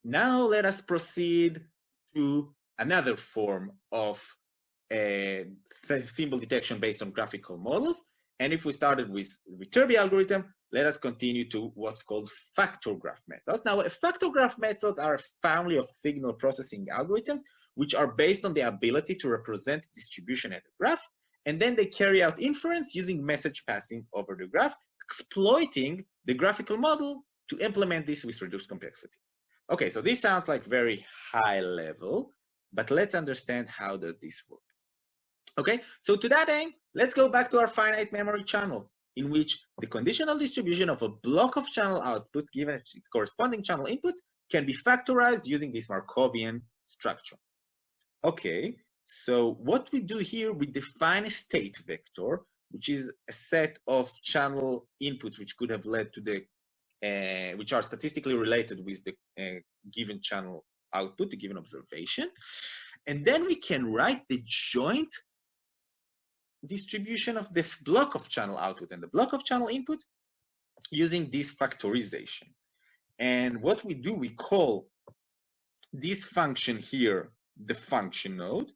Now let us proceed to another form of symbol detection based on graphical models. And if we started with Viterbi algorithm, let us continue to what's called factor graph methods. Now, factor graph methods are a family of signal processing algorithms which are based on the ability to represent distribution as a graph, and then they carry out inference using message passing over the graph, exploiting the graphical model to implement this with reduced complexity. Okay, so this sounds like very high level, but let's understand how does this work. Okay, so to that aim, let's go back to our finite memory channel, in which the conditional distribution of a block of channel outputs given its corresponding channel inputs can be factorized using this Markovian structure. Okay, so what we do here, we define a state vector, which is a set of channel inputs which could have led to the which are statistically related with the given channel output, the given observation. And then we can write the joint distribution of this block of channel output and the block of channel input using this factorization. And what we do, we call this function here the function node,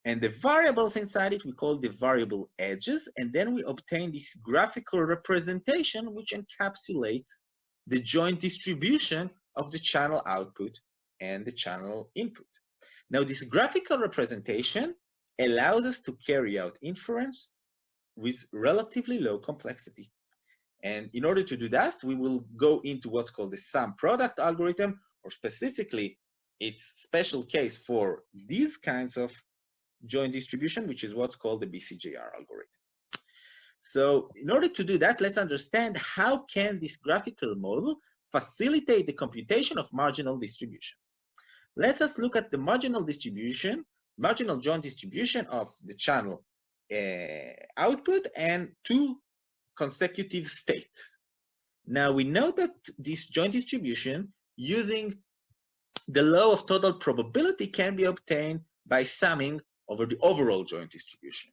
and the variables inside it we call the variable edges, and then we obtain this graphical representation which encapsulates the joint distribution of the channel output and the channel input. Now, this graphical representation allows us to carry out inference with relatively low complexity. And in order to do that, we will go into what's called the sum product algorithm, or specifically its special case for these kinds of joint distribution, which is what's called the Bcgr algorithm. So in order to do that, let's understand how can this graphical model facilitate the computation of marginal distributions. Let us look at the marginal distribution, marginal joint distribution of the channel output and two consecutive states. Now we know that this joint distribution using the law of total probability can be obtained by summing over the overall joint distribution.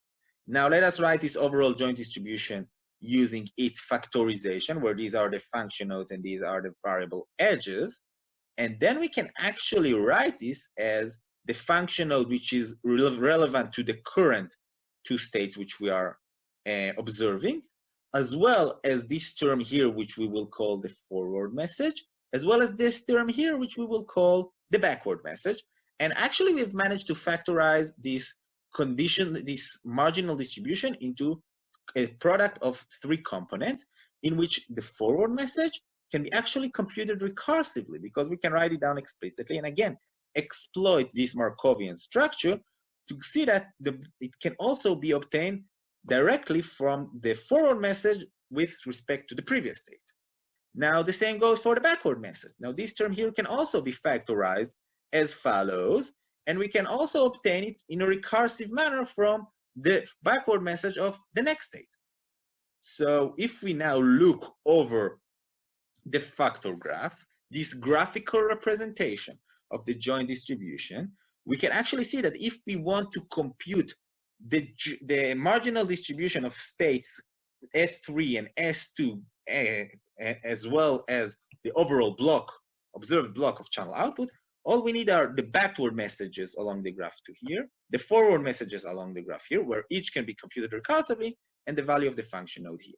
Now let us write this overall joint distribution using its factorization, where these are the function nodes and these are the variable edges. And then we can actually write this as the function node which is relevant to the current two states which we are observing, as well as this term here which we will call the forward message, as well as this term here which we will call the backward message. And actually we've managed to factorize this condition, this marginal distribution, into a product of three components, in which the forward message can be actually computed recursively, because we can write it down explicitly and again exploit this Markovian structure to see that it can also be obtained directly from the forward message with respect to the previous state. Now the same goes for the backward message. Now this term here can also be factorized as follows, and we can also obtain it in a recursive manner from the backward message of the next state. So if we now look over the factor graph, this graphical representation of the joint distribution, we can actually see that if we want to compute the marginal distribution of states S3 and S2, as well as the overall block, observed block of channel output, all we need are the backward messages along the graph to here, the forward messages along the graph here, where each can be computed recursively, and the value of the function node here.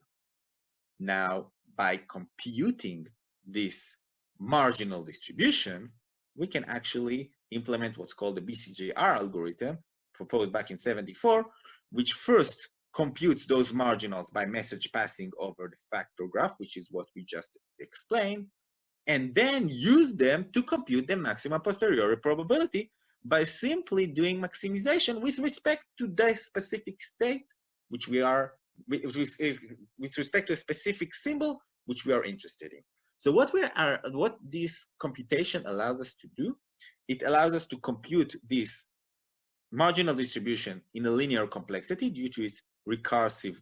Now, by computing this marginal distribution, we can actually implement what's called the Bcgr algorithm, proposed back in '74, which first computes those marginals by message passing over the factor graph, which is what we just explained, and then use them to compute the maximum posteriori probability by simply doing maximization with respect to the specific state, which we are, with respect to a specific symbol, which we are interested in. So what this computation allows us to do, it allows us to compute this marginal distribution in a linear complexity due to its recursive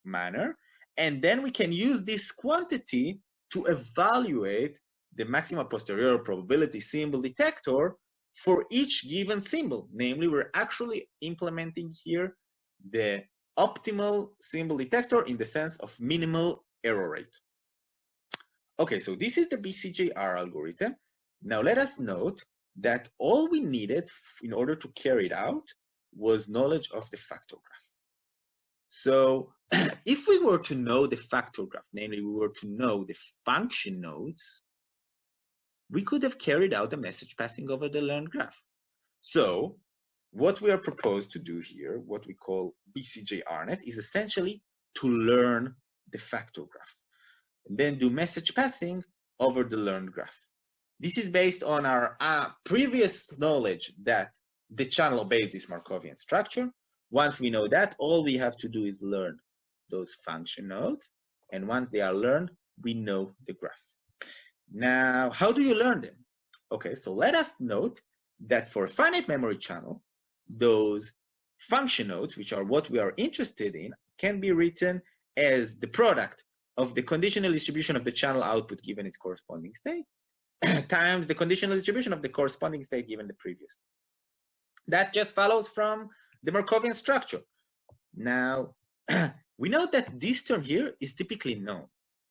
manner. And then we can use this quantity to evaluate the maximum posteriori probability symbol detector for each given symbol. Namely, we're actually implementing here the optimal symbol detector in the sense of minimal error rate. Okay, so this is the Bcgr algorithm. Now let us note that all we needed in order to carry it out was knowledge of the factor graph. So if we were to know the factor graph, namely we were to know the function nodes, we could have carried out a message passing over the learned graph. So what we are proposed to do here, what we call BCgRNet, is essentially to learn the factor graph and then do message passing over the learned graph. This is based on our previous knowledge that the channel obeys this Markovian structure. Once we know that, all we have to do is learn those function nodes. And once they are learned, we know the graph. Now, how do you learn them? Okay, so let us note that for a finite memory channel, those function nodes, which are what we are interested in, can be written as the product of the conditional distribution of the channel output given its corresponding state times the conditional distribution of the corresponding state given the previous state. That just follows from the Markovian structure. Now, we know that this term here is typically known,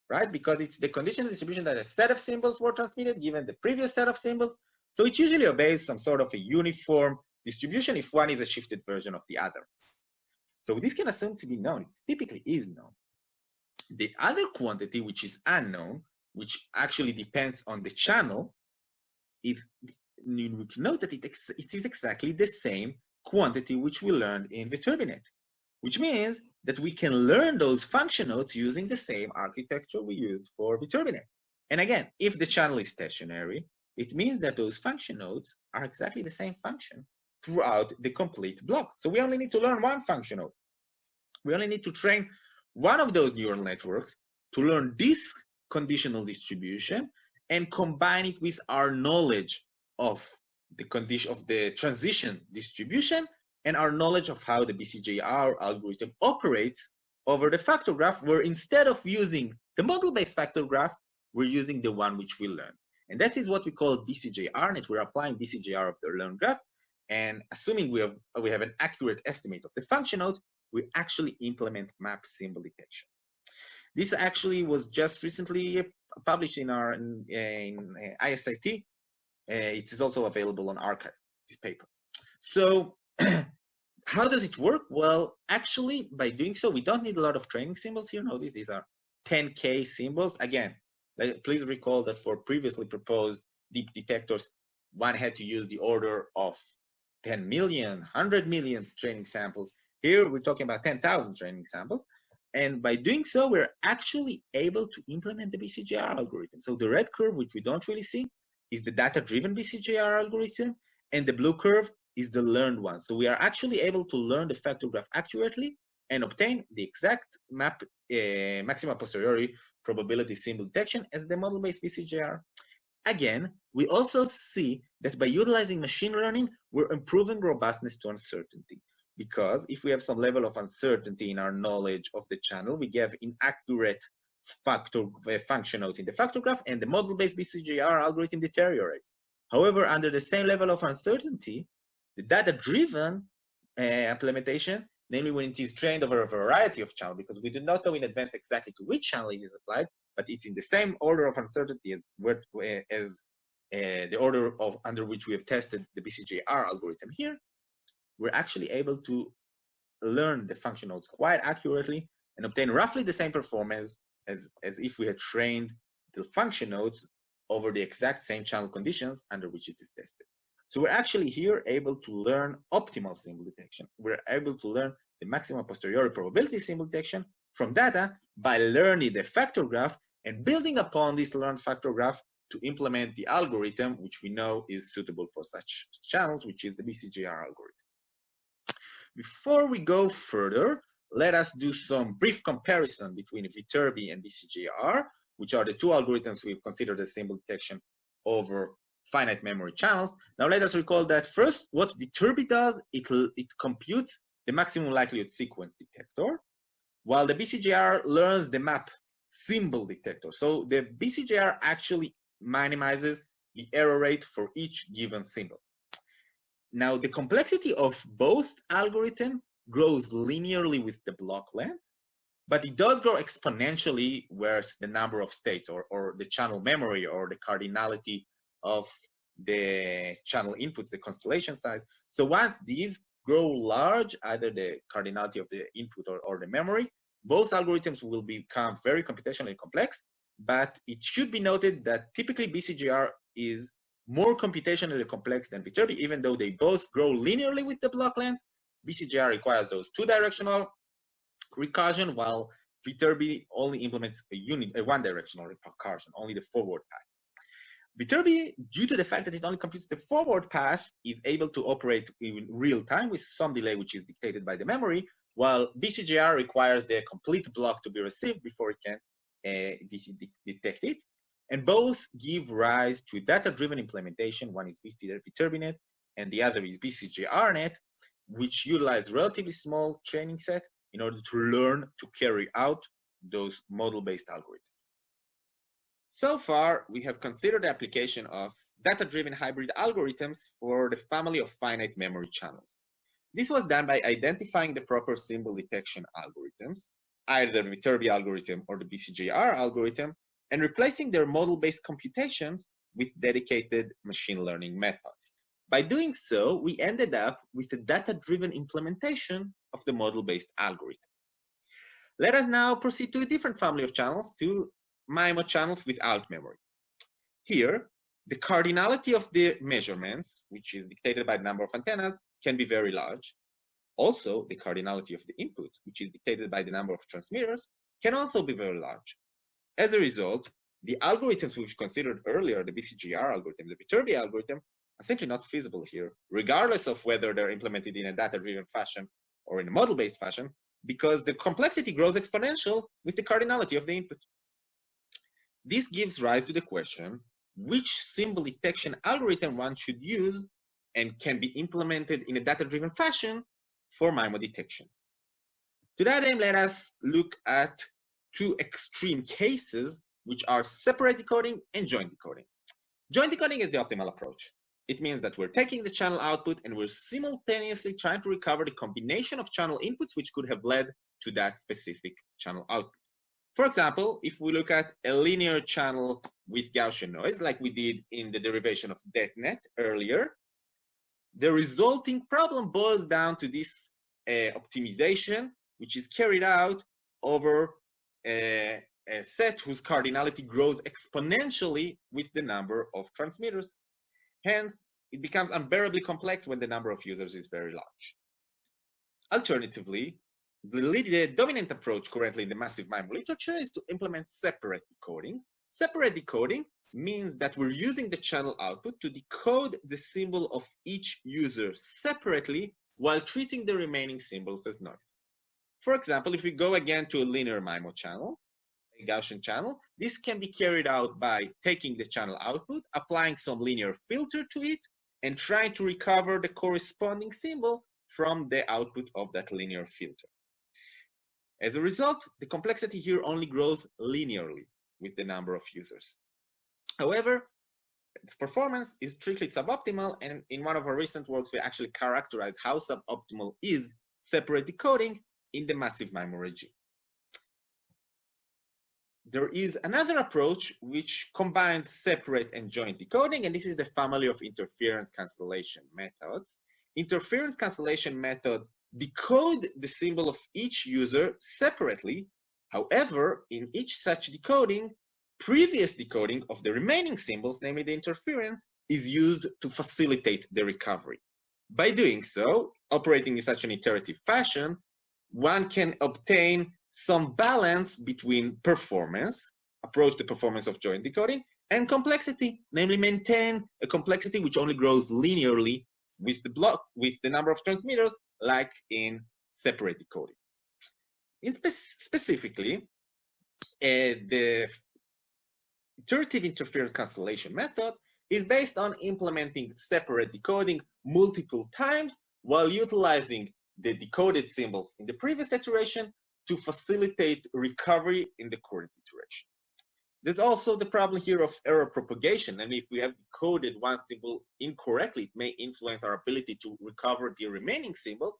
right? Because it's the conditional distribution that a set of symbols were transmitted given the previous set of symbols. So it usually obeys some sort of a uniform distribution if one is a shifted version of the other. So this can assume to be known. It typically is known. The other quantity, which is unknown, which actually depends on the channel, we can note that it is exactly the same quantity which we learned in Viterbi, which means that we can learn those function nodes using the same architecture we used for Viterbi. And again, if the channel is stationary, it means that those function nodes are exactly the same function throughout the complete block. So we only need to learn one function node. We only need to train one of those neural networks to learn this conditional distribution and combine it with our knowledge of the condition of the transition distribution and our knowledge of how the Bcgr algorithm operates over the factor graph, where instead of using the model-based factor graph, we're using the one which we learned. And that is what we call BCgRNet. We're applying BCgR of the learned graph, and assuming we have an accurate estimate of the function nodes, we actually implement map symbol detection. This actually was just recently published in our ISIT. It is also available on arXiv, this paper. So how does it work? Well, actually, by doing so, we don't need a lot of training symbols here. Notice these are 10K symbols. Again, please recall that for previously proposed deep detectors, one had to use the order of 10 million, 100 million training samples. Here, we're talking about 10,000 training samples. And by doing so, we're actually able to implement the Bcgr algorithm. So the red curve, which we don't really see, is the data-driven Bcgr algorithm, and the blue curve is the learned one. So we are actually able to learn the factor graph accurately and obtain the exact map maxima posteriori probability symbol detection as the model-based Bcgr. Again, we also see that by utilizing machine learning, we're improving robustness to uncertainty. Because if we have some level of uncertainty in our knowledge of the channel, we get inaccurate function nodes in the factor graph, and the model-based Bcgr algorithm deteriorates. However, under the same level of uncertainty, the data-driven implementation, namely when it is trained over a variety of channels, because we do not know in advance exactly to which channel it is applied, but it's in the same order of uncertainty as the order of under which we have tested the Bcgr algorithm here, we're actually able to learn the function nodes quite accurately and obtain roughly the same performance as if we had trained the function nodes over the exact same channel conditions under which it is tested. So we're actually here able to learn optimal symbol detection. We're able to learn the maximum posteriori probability symbol detection from data by learning the factor graph and building upon this learned factor graph to implement the algorithm, which we know is suitable for such channels, which is the Bcgr algorithm. Before we go further, let us do some brief comparison between Viterbi and Bcgr, which are the two algorithms we've considered as symbol detection over finite memory channels. Now let us recall that first, what Viterbi does, it computes the maximum likelihood sequence detector, while the Bcgr learns the map symbol detector. So the Bcgr actually minimizes the error rate for each given symbol. Now, the complexity of both algorithms grows linearly with the block length, but it does grow exponentially whereas the number of states or the channel memory or the cardinality of the channel inputs, the constellation size. So once these grow large, either the cardinality of the input or the memory, both algorithms will become very computationally complex. But it should be noted that typically Bcgr is more computationally complex than Viterbi, even though they both grow linearly with the block length. Bcgr requires those two-directional recursion, while Viterbi only implements a one-directional recursion, only the forward path. Viterbi, due to the fact that it only computes the forward path, is able to operate in real time with some delay, which is dictated by the memory, while Bcgr requires the complete block to be received before it can detect it. And both give rise to data-driven implementation. One is Viterbinet, and the other is BCGRNet, which utilize relatively small training set in order to learn to carry out those model-based algorithms. So far, we have considered the application of data-driven hybrid algorithms for the family of finite memory channels. This was done by identifying the proper symbol detection algorithms, either the Viterbi algorithm or the Bcgr algorithm, and replacing their model-based computations with dedicated machine learning methods. By doing so, we ended up with a data-driven implementation of the model-based algorithm. Let us now proceed to a different family of channels, to Mimo channels without memory. Here, the cardinality of the measurements, which is dictated by the number of antennas, can be very large. Also, the cardinality of the input, which is dictated by the number of transmitters, can also be very large. As a result, the algorithms we've considered earlier, the Bcgr algorithm, the Viterbi algorithm, are simply not feasible here, regardless of whether they're implemented in a data-driven fashion or in a model-based fashion, because the complexity grows exponential with the cardinality of the input. This gives rise to the question, which symbol detection algorithm one should use and can be implemented in a data-driven fashion for MIMO detection. To that aim, let us look at two extreme cases, which are separate decoding and joint decoding. Joint decoding is the optimal approach. It means that we're taking the channel output and we're simultaneously trying to recover the combination of channel inputs which could have led to that specific channel output. For example, if we look at a linear channel with Gaussian noise, like we did in the derivation of DetNet earlier, the resulting problem boils down to this optimization, which is carried out over a set whose cardinality grows exponentially with the number of transmitters. Hence, it becomes unbearably complex when the number of users is very large. Alternatively, the dominant approach currently in the massive MIMO literature is to implement separate decoding. Separate decoding means that we're using the channel output to decode the symbol of each user separately while treating the remaining symbols as noise. For example, if we go again to a linear MIMO channel, a Gaussian channel, this can be carried out by taking the channel output, applying some linear filter to it, and trying to recover the corresponding symbol from the output of that linear filter. As a result, the complexity here only grows linearly with the number of users. However, its performance is strictly suboptimal, and in one of our recent works, we actually characterized how suboptimal is separate decoding in the massive MIMO regime. There is another approach which combines separate and joint decoding, and this is the family of interference cancellation methods. Interference cancellation methods decode the symbol of each user separately. However, in each such decoding, previous decoding of the remaining symbols, namely the interference, is used to facilitate the recovery. By doing so, operating in such an iterative fashion, one can obtain some balance between performance, approach the performance of joint decoding, and complexity, namely maintain a complexity which only grows linearly with the number of transmitters, like in separate decoding. Specifically, the iterative interference cancellation method is based on implementing separate decoding multiple times while utilizing the decoded symbols in the previous iteration to facilitate recovery in the current iteration. There's also the problem here of error propagation, and if we have decoded one symbol incorrectly, it may influence our ability to recover the remaining symbols,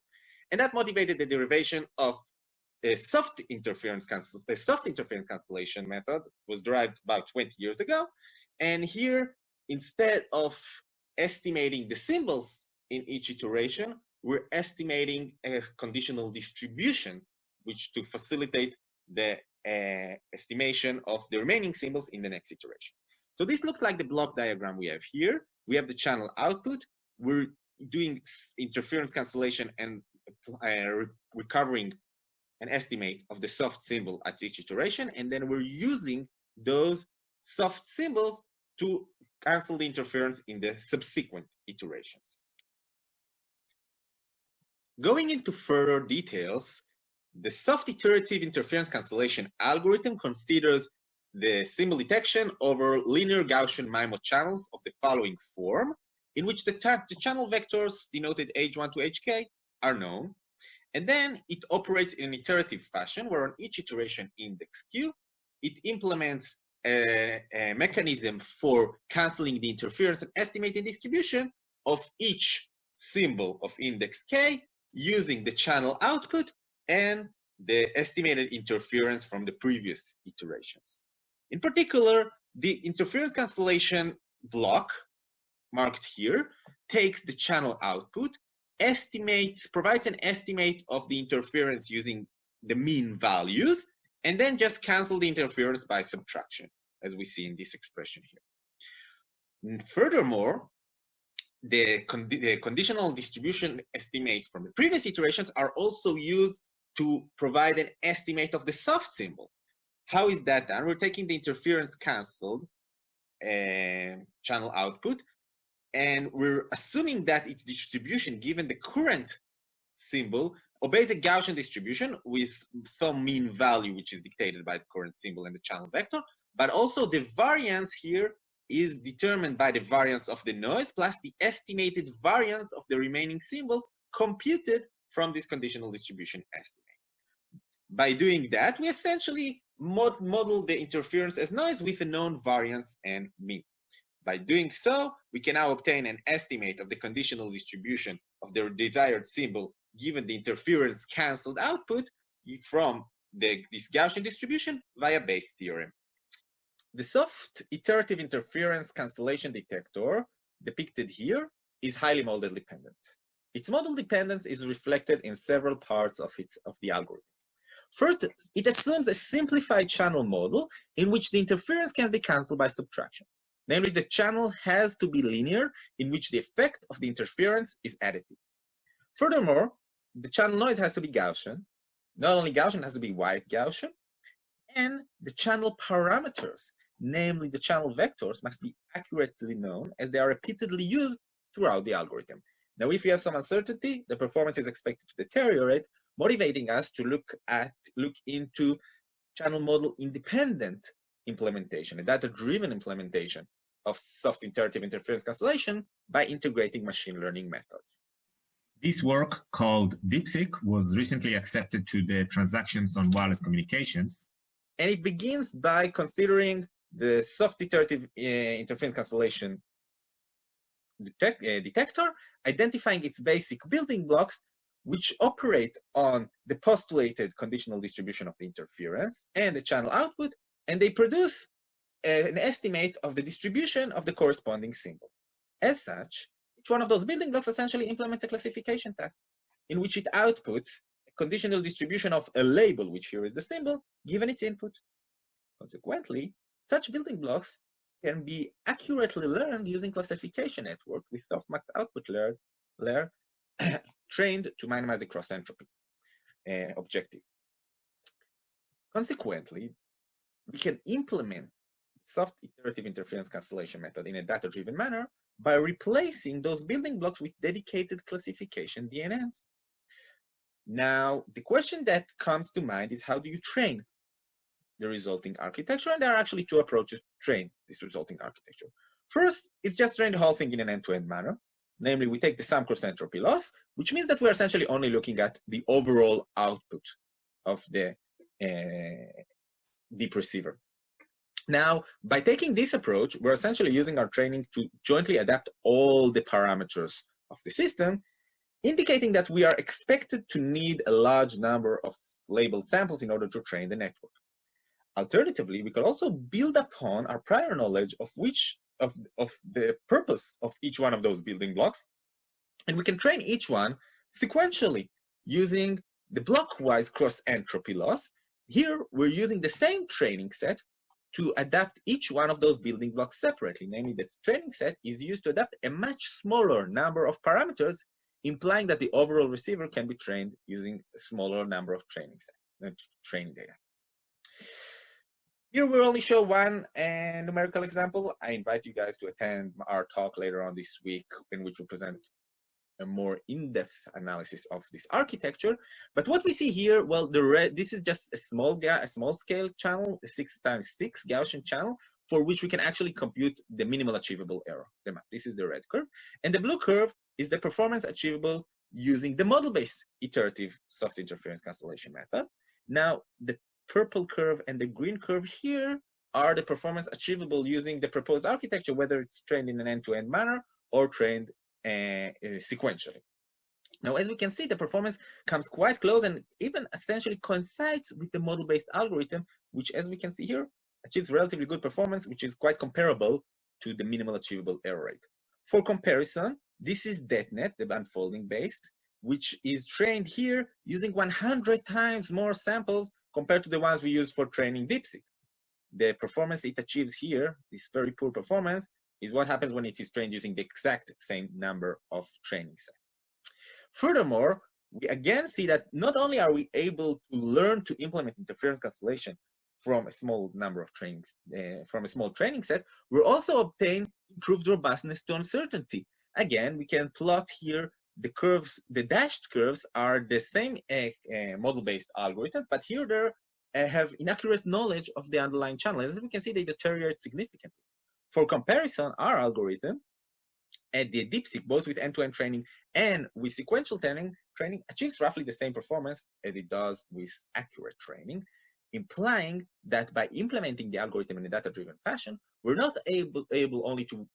and that motivated the derivation of a soft interference cancellation method. Was derived about 20 years ago, and here instead of estimating the symbols in each iteration, we're estimating a conditional distribution, which to facilitate the estimation of the remaining symbols in the next iteration. So this looks like the block diagram we have here. We have the channel output. We're doing interference cancellation and recovering an estimate of the soft symbol at each iteration, and then we're using those soft symbols to cancel the interference in the subsequent iterations. Going into further details, the soft iterative interference cancellation algorithm considers the symbol detection over linear Gaussian Mimo channels of the following form, in which the channel vectors denoted h1 to hk are known, and then it operates in an iterative fashion where on each iteration index q, it implements a mechanism for canceling the interference and estimating distribution of each symbol of index k using the channel output and the estimated interference from the previous iterations. In particular, the interference cancellation block, marked here, takes the channel output, provides an estimate of the interference using the mean values, and then just cancel the interference by subtraction, as we see in this expression here. And furthermore, the conditional distribution estimates from the previous iterations are also used to provide an estimate of the soft symbols. How is that done? We're taking the interference canceled channel output, and we're assuming that its distribution, given the current symbol, obeys a Gaussian distribution with some mean value, which is dictated by the current symbol and the channel vector, but also the variance here is determined by the variance of the noise plus the estimated variance of the remaining symbols computed from this conditional distribution estimate. By doing that, we essentially model the interference as noise with a known variance and mean. By doing so, we can now obtain an estimate of the conditional distribution of the desired symbol given the interference cancelled output from this Gaussian distribution via Bayes' theorem. The soft iterative interference cancellation detector depicted here is highly model dependent. Its model dependence is reflected in several parts of the algorithm. First, it assumes a simplified channel model in which the interference can be cancelled by subtraction. Namely, the channel has to be linear, in which the effect of the interference is additive. Furthermore, the channel noise has to be Gaussian. Not only Gaussian, it has to be white Gaussian. And the channel parameters, namely the channel vectors, must be accurately known as they are repeatedly used throughout the algorithm. Now, if you have some uncertainty, the performance is expected to deteriorate, motivating us to look into channel model independent implementation, a data-driven implementation of soft iterative interference cancellation by integrating machine learning methods. This work, called DeepSeek, was recently accepted to the Transactions on Wireless Communications. And it begins by considering the soft iterative interference cancellation detector, identifying its basic building blocks, which operate on the postulated conditional distribution of the interference and the channel output, and they produce an estimate of the distribution of the corresponding symbol. As such, each one of those building blocks essentially implements a classification task in which it outputs a conditional distribution of a label, which here is the symbol, given its input. Consequently, such building blocks can be accurately learned using classification network with softmax output layer trained to minimize the cross entropy objective. Consequently, we can implement soft iterative interference cancellation method in a data-driven manner by replacing those building blocks with dedicated classification DNNs. Now, the question that comes to mind is, how do you train the resulting architecture? And there are actually two approaches to train this resulting architecture. First, it's just train the whole thing in an end-to-end manner. Namely, we take the sum cross entropy loss, which means that we're essentially only looking at the overall output of the deep receiver. Now, by taking this approach, we're essentially using our training to jointly adapt all the parameters of the system, indicating that we are expected to need a large number of labeled samples in order to train the network. Alternatively, we could also build upon our prior knowledge of which the purpose of each one of those building blocks, and we can train each one sequentially using the blockwise cross entropy loss. Here, we're using the same training set to adapt each one of those building blocks separately. Namely, this training set is used to adapt a much smaller number of parameters, implying that the overall receiver can be trained using a smaller number of training data. Here we'll only show one numerical example. I invite you guys to attend our talk later on this week, in which we present a more in-depth analysis of this architecture. But what we see here, well, this is just a small scale channel, a 6x6 Gaussian channel, for which we can actually compute the minimal achievable error. This is the red curve, and the blue curve is the performance achievable using the model-based iterative soft interference cancellation method. Now, the purple curve and the green curve here are the performance achievable using the proposed architecture, whether it's trained in an end-to-end manner or trained sequentially. Now, as we can see, the performance comes quite close and even essentially coincides with the model-based algorithm, which, as we can see here, achieves relatively good performance, which is quite comparable to the minimal achievable error rate. For comparison, this is DetNet, the unfolding based, which is trained here using 100 times more samples compared to the ones we use for training DeepSeek. The performance it achieves here, this very poor performance, is what happens when it is trained using the exact same number of training sets. Furthermore, we again see that not only are we able to learn to implement interference cancellation from a small number of trainings, from a small training set, we're also obtain improved robustness to uncertainty. Again, we can plot here the curves. The dashed curves are the same model-based algorithms, but here they have inaccurate knowledge of the underlying channel. As we can see, they deteriorate significantly. For comparison, our algorithm and the DeepSeek, both with end-to-end training and with sequential training, achieves roughly the same performance as it does with accurate training, implying that by implementing the algorithm in a data-driven fashion, we're not able only to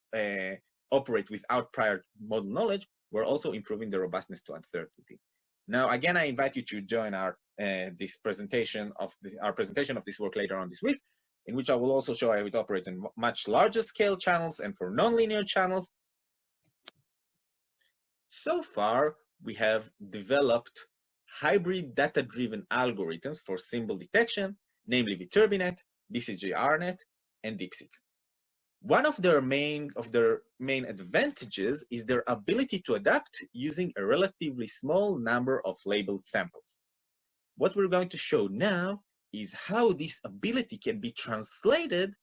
operate without prior model knowledge, we're also improving the robustness to uncertainty. Now, again, I invite you to join our presentation of this work later on this week, in which I will also show how it operates in much larger scale channels and for nonlinear channels. So far, we have developed hybrid data-driven algorithms for symbol detection, namely Viterbi, Bcgr, and DeepSeek. One of their main advantages is their ability to adapt using a relatively small number of labeled samples. What we're going to show now is how this ability can be translated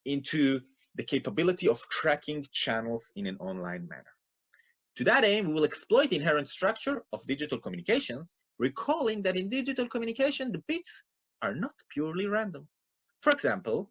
into the capability of tracking channels in an online manner. To that aim, we will exploit the inherent structure of digital communications, recalling that in digital communication, the bits are not purely random. For example,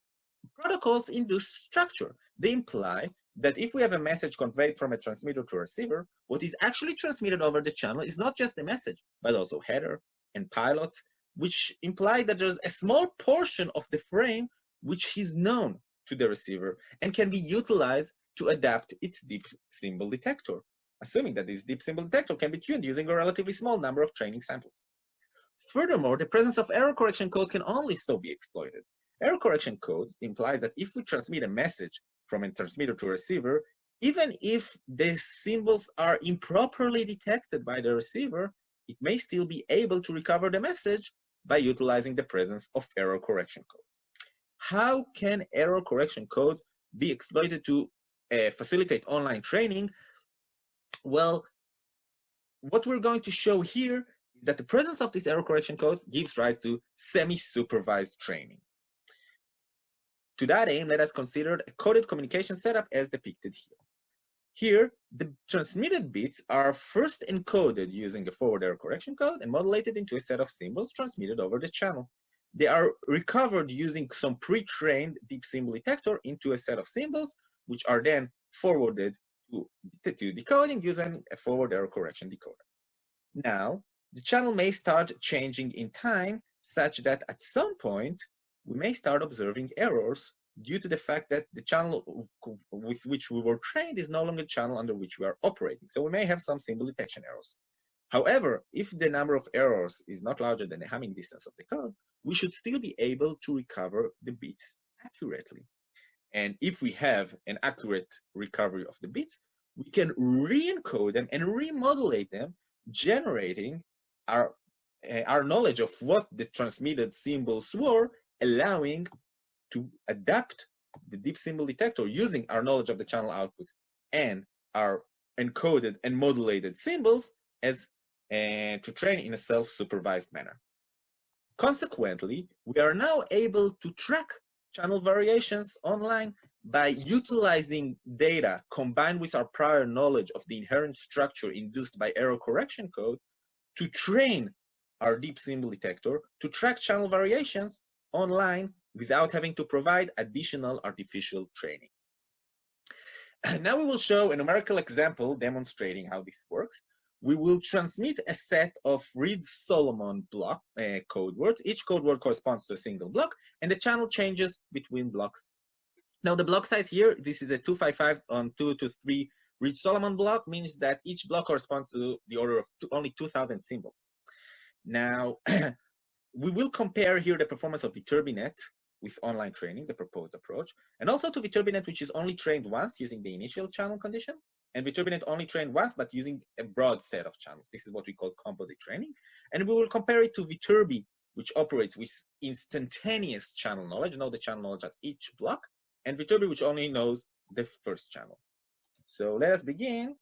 protocols induce structure. They imply that if we have a message conveyed from a transmitter to a receiver, what is actually transmitted over the channel is not just the message, but also header and pilots, which imply that there's a small portion of the frame which is known to the receiver and can be utilized to adapt its deep symbol detector, assuming that this deep symbol detector can be tuned using a relatively small number of training samples. Furthermore, the presence of error correction codes can only so be exploited. Error correction codes imply that if we transmit a message from a transmitter to a receiver, even if the symbols are improperly detected by the receiver, it may still be able to recover the message by utilizing the presence of error correction codes. How can error correction codes be exploited to facilitate online training? Well, what we're going to show here is that the presence of these error correction codes gives rise to semi-supervised training. To that aim, let us consider a coded communication setup as depicted here. Here, the transmitted bits are first encoded using a forward error correction code and modulated into a set of symbols transmitted over the channel. They are recovered using some pre-trained deep symbol detector into a set of symbols, which are then forwarded to decoding using a forward error correction decoder. Now, the channel may start changing in time such that at some point, we may start observing errors due to the fact that the channel with which we were trained is no longer a channel under which we are operating. So we may have some symbol detection errors. However, if the number of errors is not larger than the homing distance of the code, we should still be able to recover the bits accurately. And if we have an accurate recovery of the bits, we can re-encode them and remodulate them, generating our knowledge of what the transmitted symbols were, allowing to adapt the deep symbol detector using our knowledge of the channel output and our encoded and modulated symbols as to train in a self-supervised manner. Consequently, we are now able to track channel variations online by utilizing data combined with our prior knowledge of the inherent structure induced by error correction code to train our deep symbol detector to track channel variations online without having to provide additional artificial training. Now we will show a numerical example demonstrating how this works. We will transmit a set of Reed-Solomon block code words. Each code word corresponds to a single block, and the channel changes between blocks. Now the block size here, this is a 255 on 2 to 3 Reed-Solomon block, means that each block corresponds to the order of only 2,000 symbols. Now, we will compare here the performance of Viterbi with online training, the proposed approach, and also to Viterbi, which is only trained once using the initial channel condition, and Viterbi only trained once, but using a broad set of channels. This is what we call composite training. And we will compare it to Viterbi, which operates with instantaneous channel knowledge, know the channel knowledge at each block, and Viterbi, which only knows the first channel. So let us begin.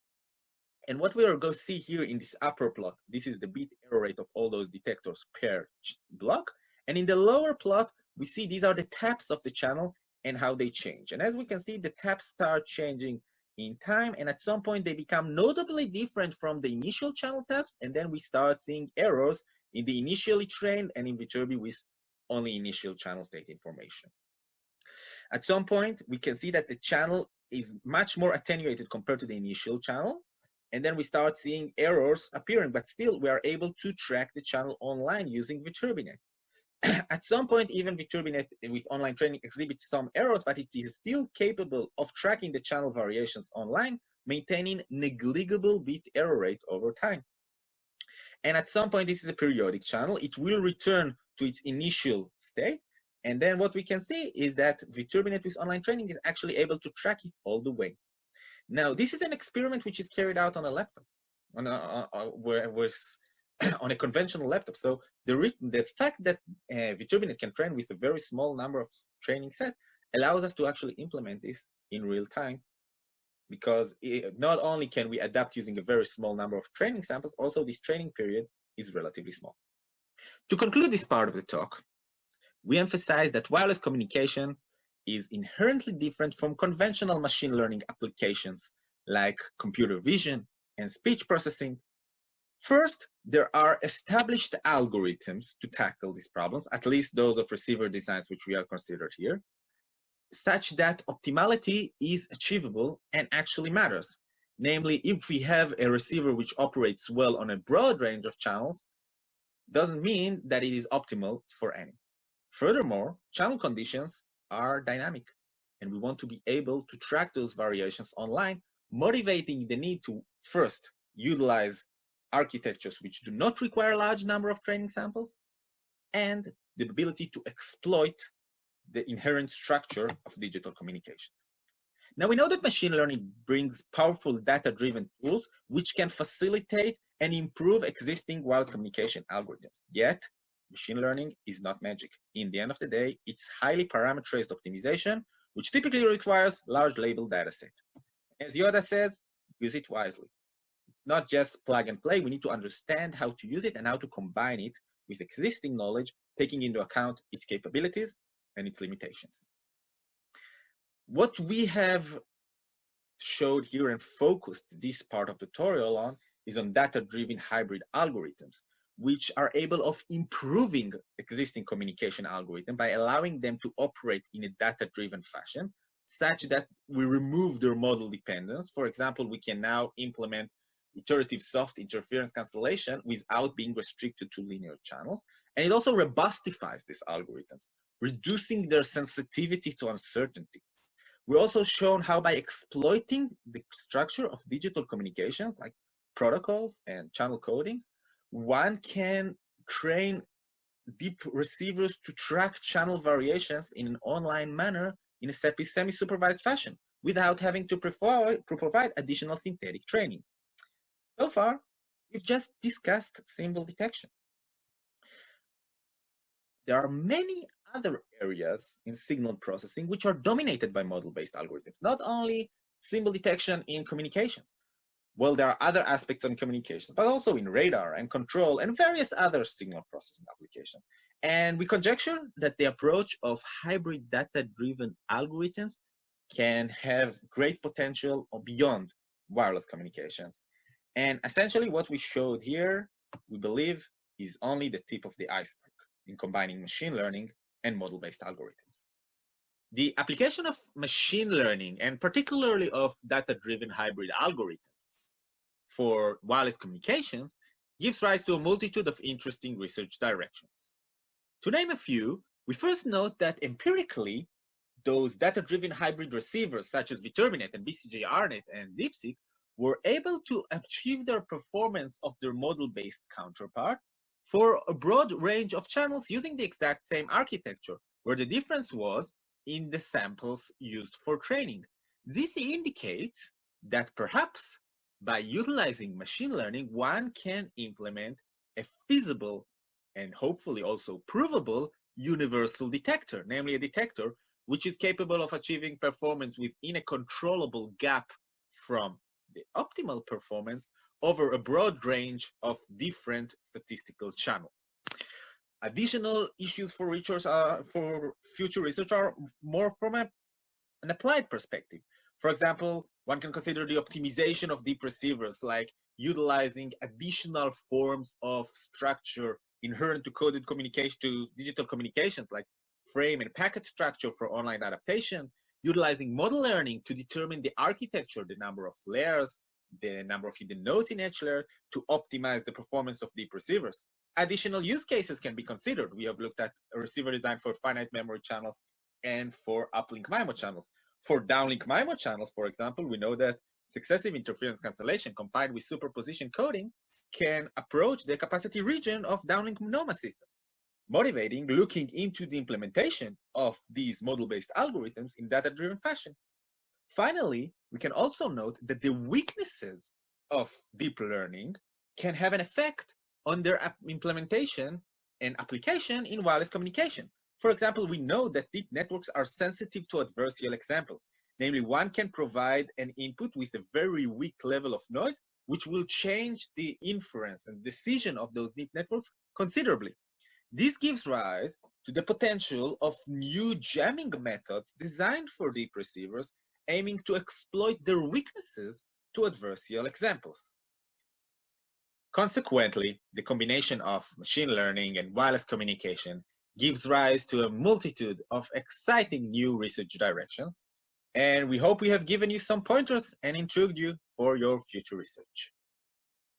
And what we are going to see here in this upper plot, this is the bit error rate of all those detectors per block. And in the lower plot, we see these are the taps of the channel and how they change. And as we can see, the taps start changing in time, and at some point they become notably different from the initial channel taps, and then we start seeing errors in the initially trained and in Viterbi with only initial channel state information. At some point, we can see that the channel is much more attenuated compared to the initial channel, and then we start seeing errors appearing, but still we are able to track the channel online using Viterbi. At some point, even Viterbi with online training exhibits some errors, but it is still capable of tracking the channel variations online, maintaining negligible bit error rate over time. And at some point, this is a periodic channel. It will return to its initial state. And then what we can see is that Viterbi with online training is actually able to track it all the way. Now, this is an experiment which is carried out on a laptop, on a conventional laptop. So the fact that Viterbi can train with a very small number of training set allows us to actually implement this in real time, because not only can we adapt using a very small number of training samples, also this training period is relatively small. To conclude this part of the talk, we emphasize that wireless communication is inherently different from conventional machine learning applications like computer vision and speech processing. First, there are established algorithms to tackle these problems, at least those of receiver designs which we are considered here, such that optimality is achievable and actually matters. Namely, if we have a receiver which operates well on a broad range of channels, doesn't mean that it is optimal for any. Furthermore, channel conditions are dynamic, and we want to be able to track those variations online, motivating the need to first utilize architectures which do not require a large number of training samples, and the ability to exploit the inherent structure of digital communications. Now, we know that machine learning brings powerful data-driven tools which can facilitate and improve existing wireless communication algorithms. Yet, machine learning is not magic. In the end of the day, it's highly parameterized optimization, which typically requires large label data set. As Yoda says, use it wisely. Not just plug and play, we need to understand how to use it and how to combine it with existing knowledge, taking into account its capabilities and its limitations. What we have showed here and focused this part of the tutorial on is on data-driven hybrid algorithms, which are able of improving existing communication algorithm by allowing them to operate in a data-driven fashion, such that we remove their model dependence. For example, we can now implement iterative soft interference cancellation without being restricted to linear channels. And it also robustifies these algorithms, reducing their sensitivity to uncertainty. We're also shown how by exploiting the structure of digital communications like protocols and channel coding, one can train deep receivers to track channel variations in an online manner in a semi-supervised fashion without having to provide additional synthetic training. So far, we've just discussed symbol detection. There are many other areas in signal processing which are dominated by model-based algorithms, not only symbol detection in communications. Well, there are other aspects on communications, but also in radar and control and various other signal processing applications. And we conjecture that the approach of hybrid data-driven algorithms can have great potential beyond wireless communications. And essentially what we showed here, we believe, is only the tip of the iceberg in combining machine learning and model-based algorithms. The application of machine learning, and particularly of data-driven hybrid algorithms for wireless communications, gives rise to a multitude of interesting research directions. To name a few, we first note that empirically, those data-driven hybrid receivers such as Viterbi and Bcgr and DeepSeek were able to achieve their performance of their model-based counterpart for a broad range of channels using the exact same architecture, where the difference was in the samples used for training. This indicates that perhaps by utilizing machine learning, one can implement a feasible and hopefully also provable universal detector, namely a detector which is capable of achieving performance within a controllable gap from the optimal performance over a broad range of different statistical channels. Additional issues for future research are more from an applied perspective. For example, one can consider the optimization of deep receivers, like utilizing additional forms of structure inherent to coded communication, to digital communications, like frame and packet structure for online adaptation, utilizing model learning to determine the architecture, the number of layers, the number of hidden nodes in each layer to optimize the performance of deep receivers. Additional use cases can be considered. We have looked at a receiver designed for finite memory channels and for uplink MIMO channels. For downlink MIMO channels, for example, we know that successive interference cancellation combined with superposition coding can approach the capacity region of downlink NOMA systems, motivating looking into the implementation of these model-based algorithms in data-driven fashion. Finally, we can also note that the weaknesses of deep learning can have an effect on their implementation and application in wireless communication. For example, we know that deep networks are sensitive to adversarial examples. Namely, one can provide an input with a very weak level of noise, which will change the inference and decision of those deep networks considerably. This gives rise to the potential of new jamming methods designed for deep receivers, aiming to exploit their weaknesses to adversarial examples. Consequently, the combination of machine learning and wireless communication gives rise to a multitude of exciting new research directions, and we hope we have given you some pointers and intrigued you for your future research.